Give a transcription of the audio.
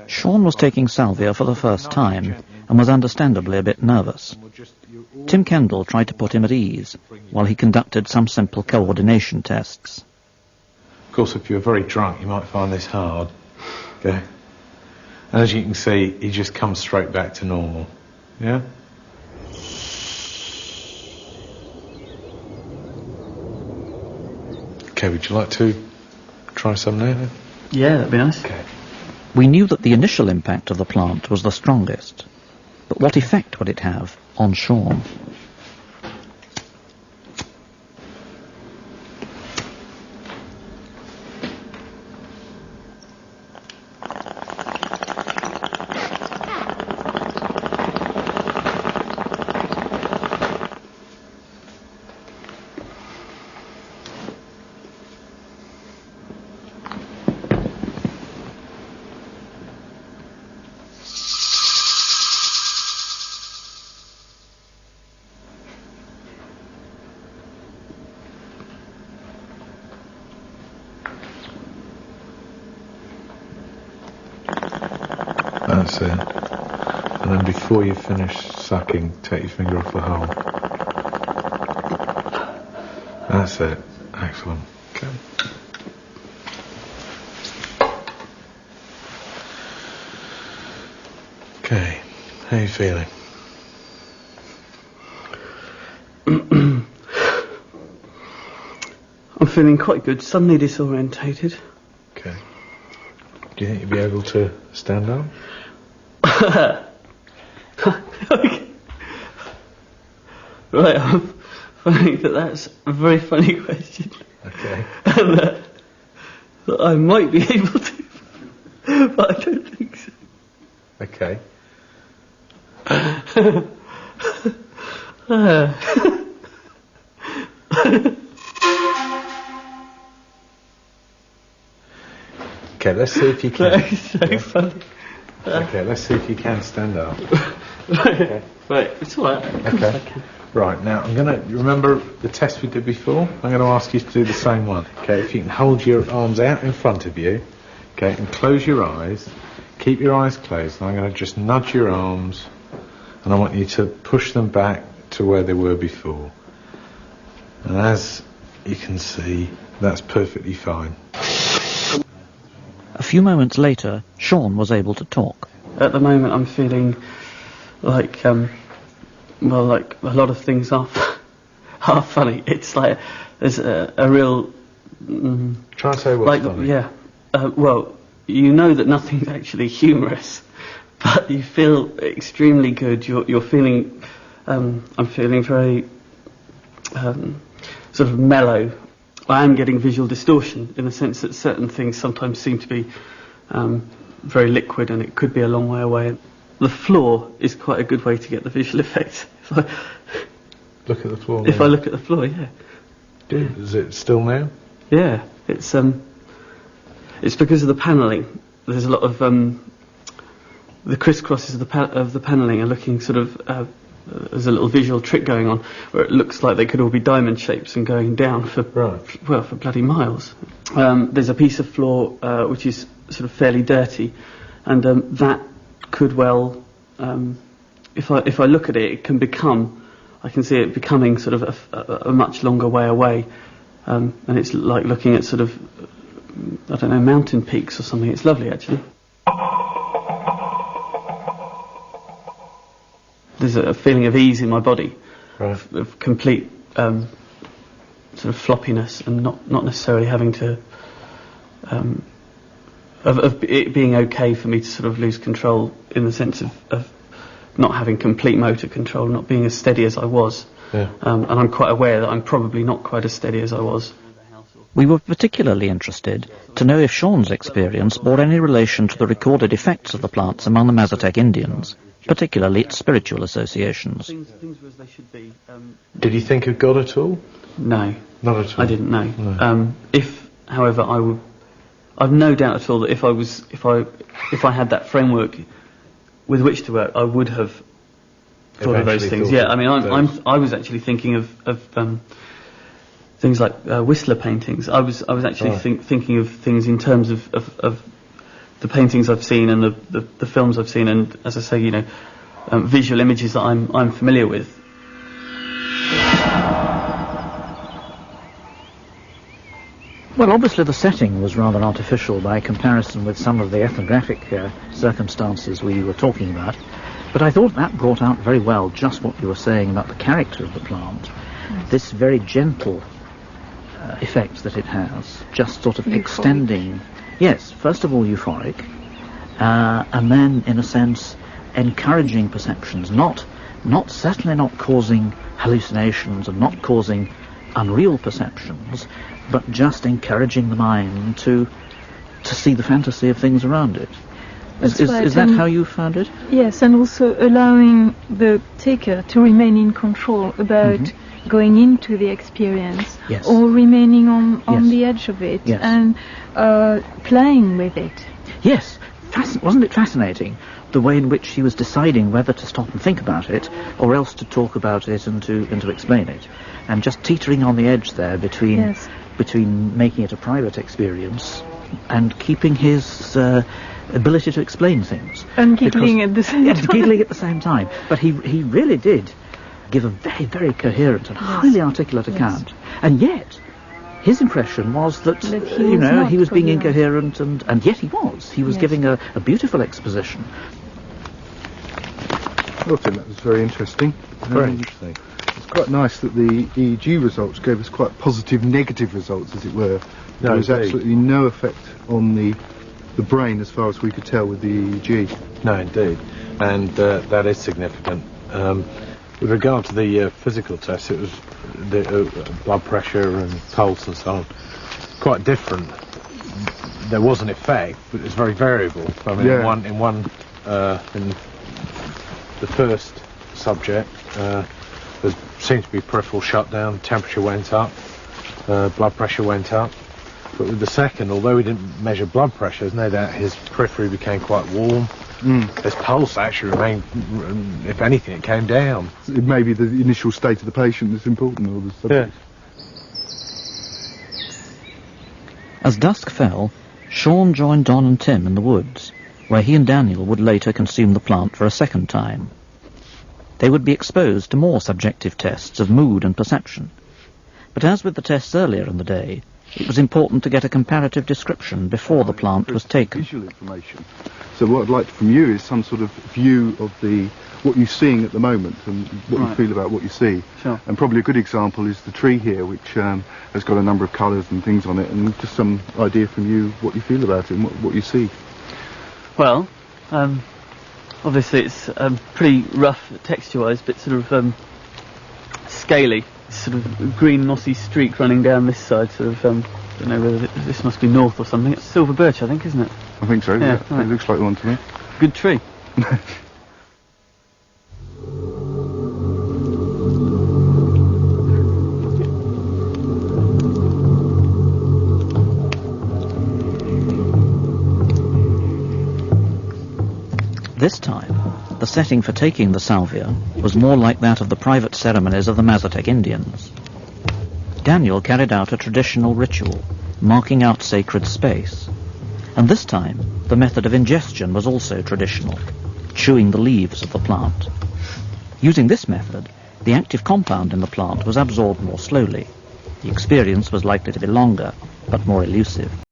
Sean was taking Salvia for the first time and was understandably a bit nervous. Tim Kendall tried to put him at ease while he conducted some simple coordination tests. Of course, if you're very drunk, you might find this hard. Okay. And as you can see, he just comes straight back to normal. Yeah? Okay, would you like to try some now then? Yeah, that'd be nice. Okay. We knew that the initial impact of the plant was the strongest, but what effect would it have on Sean? That's it. And then before you finish sucking, take your finger off the hole. That's it. Excellent. Okay. Okay. How are you feeling? I'm feeling quite good, suddenly disorientated. Okay. Do you think you'll be able to stand up? Okay. Right, I'm finding that's a very funny question. Okay. And that I might be able to, but I don't think so. Okay. Okay, let's see if you can. That is so funny. Okay, let's see if you can stand up. Okay. Right, it's alright. Okay. Right, now I'm going to, remember the test we did before? I'm going to ask you to do the same one. Okay, if you can hold your arms out in front of you, okay, and close your eyes. Keep your eyes closed, and I'm going to just nudge your arms, and I want you to push them back to where they were before. And as you can see, that's perfectly fine. A few moments later, Sean was able to talk. At the moment I'm feeling like, like a lot of things are funny. It's like there's a real... Try and say what's funny. Yeah. Well, you know that nothing's actually humorous, but you feel extremely good. You're feeling... I'm feeling very sort of mellow. I am getting visual distortion in the sense that certain things sometimes seem to be very liquid and it could be a long way away. The floor is quite a good way to get the visual effect. Look at the floor. If I look at the floor, yeah. Is it still now? Yeah, it's because of the panelling. There's a lot of the crisscrosses of the panelling are looking sort of. There's a little visual trick going on where it looks like they could all be diamond shapes and going down for for bloody miles. There's a piece of floor which is sort of fairly dirty, and that could well, if I look at it, it can become. I can see it becoming sort of a much longer way away, and it's like looking at sort of, I don't know, mountain peaks or something. It's lovely actually. There's a feeling of ease in my body, of complete sort of floppiness, and not necessarily having to, of it being okay for me to sort of lose control in the sense of not having complete motor control, not being as steady as I was. Yeah. And I'm quite aware that I'm probably not quite as steady as I was. We were particularly interested to know if Sean's experience bore any relation to the recorded effects of the plants among the Mazatec Indians, particularly its spiritual associations. Things were as they should be. Did you think of God at all? No. Not at all? I didn't know. No. If, however, I've no doubt at all that if I had that framework with which to work, I would have thought of those things. Yeah, I mean, I was actually thinking of things like Whistler paintings. I was actually thinking of things in terms of the paintings I've seen and the films I've seen, and as I say, you know, visual images that I'm familiar with. Well, obviously the setting was rather artificial by comparison with some of the ethnographic circumstances we were talking about, but I thought that brought out very well just what you were saying about the character of the plant, this very gentle effect that it has, just sort of euphoric. Extending, yes, first of all euphoric, and then in a sense encouraging perceptions, certainly not causing hallucinations and not causing unreal perceptions, but just encouraging the mind to see the fantasy of things around it. Is that how you found it? Yes, and also allowing the taker to remain in control about going into the experience, yes, or remaining on yes, the edge of it, yes, and playing with it. Yes, wasn't it fascinating, the way in which he was deciding whether to stop and think about it or else to talk about it and to explain it, and just teetering on the edge there between yes, between making it a private experience and keeping his ability to explain things. And giggling at the same time. Giggling at the same time. But he really did give a very, very coherent and highly articulate account. And yet, his impression was that he was being incoherent, and yet he was. He was giving a beautiful exposition. I think that was very interesting. Very interesting. It's quite nice that the EEG results gave us quite positive, negative results, as it were. There was absolutely no effect on the brain, as far as we could tell, with the EEG. No, indeed. And that is significant. With regard to the physical tests, it was the blood pressure and pulse and so on. Quite different. There was an effect, but it's very variable. I mean, in the first subject, there seemed to be peripheral shutdown, temperature went up, blood pressure went up. But with the second, although we didn't measure blood pressure, there's no doubt his periphery became quite warm. His pulse actually remained, if anything, it came down. It may be the initial state of the patient that's important, or the subject. As dusk fell, Sean joined Don and Tim in the woods, where he and Daniel would later consume the plant for a second time. They would be exposed to more subjective tests of mood and perception. But as with the tests earlier in the day, it was important to get a comparative description before the plant was taken. Visual information. So what I'd like from you is some sort of view of what you're seeing at the moment and what you feel about what you see. Sure. And probably a good example is the tree here, which has got a number of colours and things on it, and just some idea from you what you feel about it and what you see. Well, obviously it's pretty rough texture-wise, but sort of scaly. Sort of green mossy streak running down this side, sort of, don't know whether this must be north or something. It's silver birch, I think, isn't it? I think so, yeah. Right. It looks like one to me. Good tree. This time, the setting for taking the salvia was more like that of the private ceremonies of the Mazatec Indians. Daniel carried out a traditional ritual, marking out sacred space. And this time, the method of ingestion was also traditional, chewing the leaves of the plant. Using this method, the active compound in the plant was absorbed more slowly. The experience was likely to be longer, but more elusive.